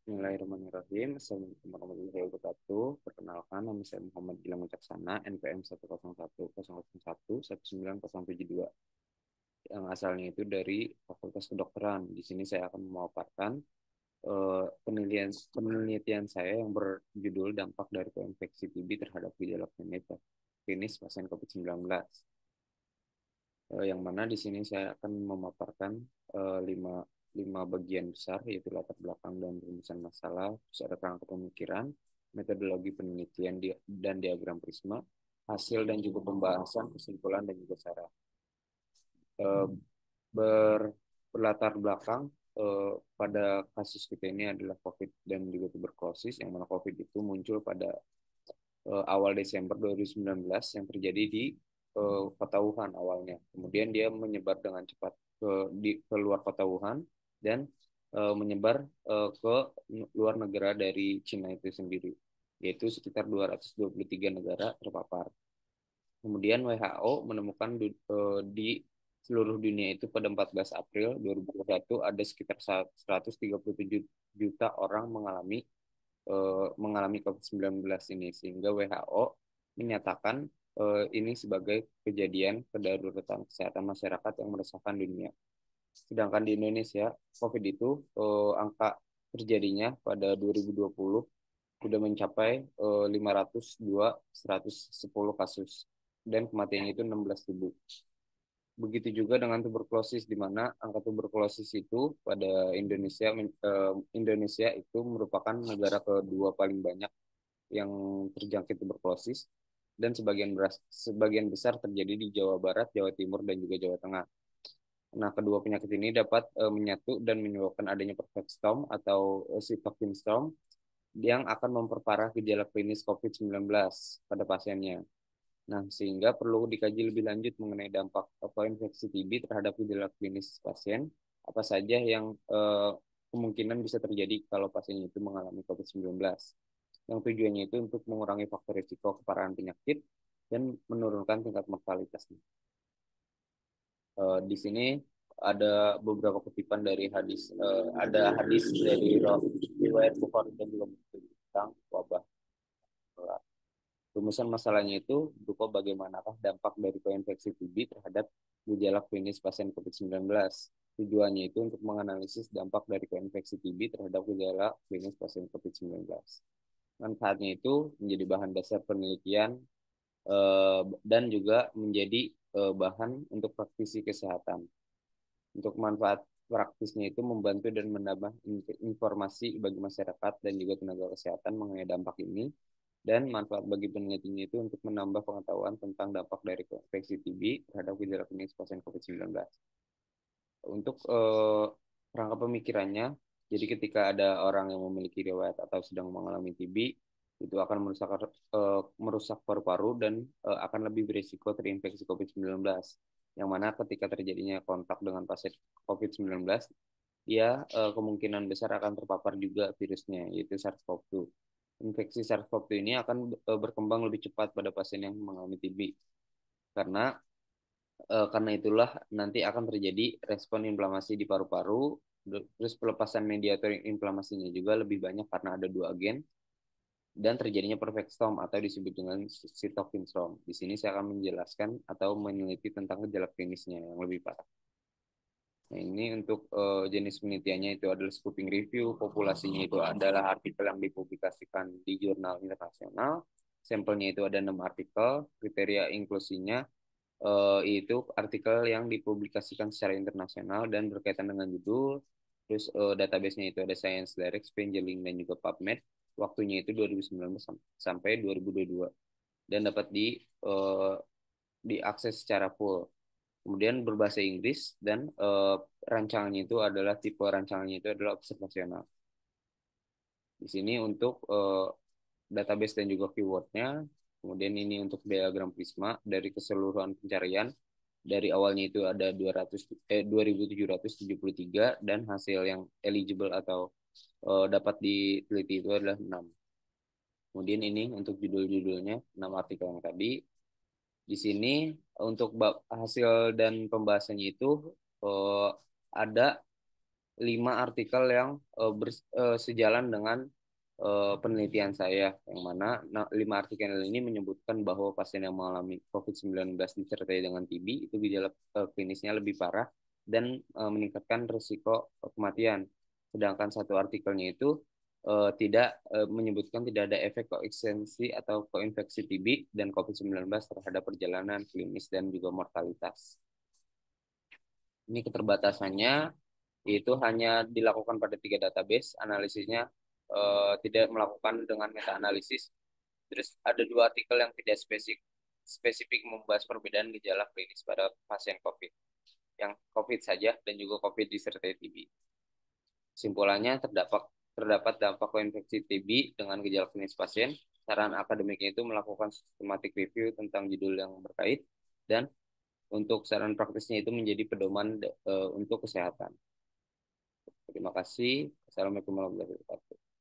Bismillahirrahmanirrahim. Assalamualaikum warahmatullahi wabarakatuh. Perkenalkan, nama saya Muhammad Gilang Wicaksana, NPM 101.001.19072, yang asalnya itu dari Fakultas Kedokteran. Di sini saya akan memaparkan penelitian penelitian saya yang berjudul dampak dari koinfeksi TB terhadap gejala klinis pasien COVID-19. Yang mana di sini saya akan memaparkan lima lima bagian besar, yaitu latar belakang dan rumusan masalah, terus ada kerangka pemikiran, metodologi penelitian dan diagram prisma, hasil dan juga pembahasan, kesimpulan dan juga saran. Eh, ber, Berlatar belakang, pada kasus kita ini adalah COVID dan juga tuberkulosis, yang mana COVID itu muncul pada awal Desember 2019 yang terjadi di kota Wuhan awalnya. Kemudian dia menyebar dengan cepat ke luar kota Wuhan dan menyebar ke luar negara dari Cina itu sendiri, yaitu sekitar 223 negara terpapar. Kemudian WHO menemukan di seluruh dunia itu pada 14 April 2021 ada sekitar 137 juta orang mengalami COVID-19 ini, sehingga WHO menyatakan ini sebagai kejadian kedaruratan kesehatan masyarakat yang meresahkan dunia. Sedangkan di Indonesia, COVID itu angka terjadinya pada 2020 sudah mencapai 110 kasus dan kematiannya itu 16.000. Begitu juga dengan tuberkulosis, di mana angka tuberkulosis itu pada Indonesia itu merupakan negara kedua paling banyak yang terjangkit tuberkulosis, dan sebagian besar terjadi di Jawa Barat, Jawa Timur, dan juga Jawa Tengah. Nah, kedua penyakit ini dapat menyatu dan menyebabkan adanya perfect storm atau cytokine storm yang akan memperparah gejala klinis COVID-19 pada pasiennya. Nah, sehingga perlu dikaji lebih lanjut mengenai dampak infeksi TB terhadap gejala klinis pasien, apa saja yang kemungkinan bisa terjadi kalau pasien itu mengalami COVID-19. Yang tujuannya itu untuk mengurangi faktor risiko keparahan penyakit dan menurunkan tingkat mortalitasnya. Di sini ada beberapa kutipan dari hadis, ada hadis dari riwayat Bukhari dan juga Muslim tentang wabah. Rumusan masalahnya itu berupa bagaimanakah dampak dari koinfeksi TB terhadap gejala klinis pasien COVID-19. Tujuannya itu untuk menganalisis dampak dari koinfeksi TB terhadap gejala klinis pasien COVID-19. Manfaatnya itu menjadi bahan dasar penelitian dan juga menjadi bahan untuk praktisi kesehatan. Untuk manfaat praktisnya itu membantu dan menambah informasi bagi masyarakat dan juga tenaga kesehatan mengenai dampak ini, dan manfaat bagi penelitinya itu untuk menambah pengetahuan tentang dampak dari infeksi TB terhadap gejala klinis pasien COVID-19. Untuk rangka pemikirannya, jadi ketika ada orang yang memiliki riwayat atau sedang mengalami TB, itu akan merusak paru-paru dan akan lebih berisiko terinfeksi COVID-19. Yang mana ketika terjadinya kontak dengan pasien COVID-19, dia kemungkinan besar akan terpapar juga virusnya, yaitu SARS-CoV-2. Infeksi SARS-CoV-2 ini akan berkembang lebih cepat pada pasien yang mengalami TB, karena karena itulah nanti akan terjadi respon inflamasi di paru-paru, terus pelepasan mediator inflamasinya juga lebih banyak karena ada dua agen, dan terjadinya perfect storm atau disebut dengan cytokine storm. Di sini saya akan menjelaskan atau meneliti tentang gejala klinisnya yang lebih parah. Nah, ini untuk jenis penelitiannya itu adalah scoping review, populasinya itu adalah artikel yang dipublikasikan di jurnal internasional, sampelnya itu ada 6 artikel, kriteria inklusinya itu artikel yang dipublikasikan secara internasional dan berkaitan dengan judul, terus database-nya itu ada Science Direct, Spengeling, dan juga PubMed, waktunya itu 2019 sampai 2022, dan dapat diakses secara full. Kemudian berbahasa Inggris, dan rancangannya itu adalah tipe rancangannya itu adalah observasional. Di sini untuk database dan juga keywordnya. Kemudian ini untuk diagram Prisma dari keseluruhan pencarian. Dari awalnya itu ada 2.773 dan hasil yang eligible atau dapat diteliti itu adalah 6. Kemudian ini untuk judul-judulnya 6 artikel yang tadi. Di sini untuk hasil dan pembahasannya itu ada 5 artikel yang sejalan dengan penelitian saya, yang mana 5 artikel ini menyebutkan bahwa pasien yang mengalami COVID-19 disertai dengan TB itu gejala klinisnya lebih parah dan meningkatkan risiko kematian. Sedangkan satu artikelnya itu tidak menyebutkan tidak ada efek koeksistensi atau koinfeksi TB dan COVID-19 terhadap perjalanan klinis dan juga mortalitas. Ini keterbatasannya itu hanya dilakukan pada 3 database, analisisnya tidak melakukan dengan meta-analisis. Terus ada 2 artikel yang tidak spesifik membahas perbedaan gejala klinis pada pasien COVID, yang COVID saja dan juga COVID disertai TB. Simpulannya terdapat dampak koinfeksi TB dengan gejala klinis pasien. Saran akademiknya itu melakukan systematic review tentang judul yang berkait dan untuk saran praktisnya itu menjadi pedoman untuk kesehatan. Terima kasih. Assalamualaikum warahmatullahi wabarakatuh.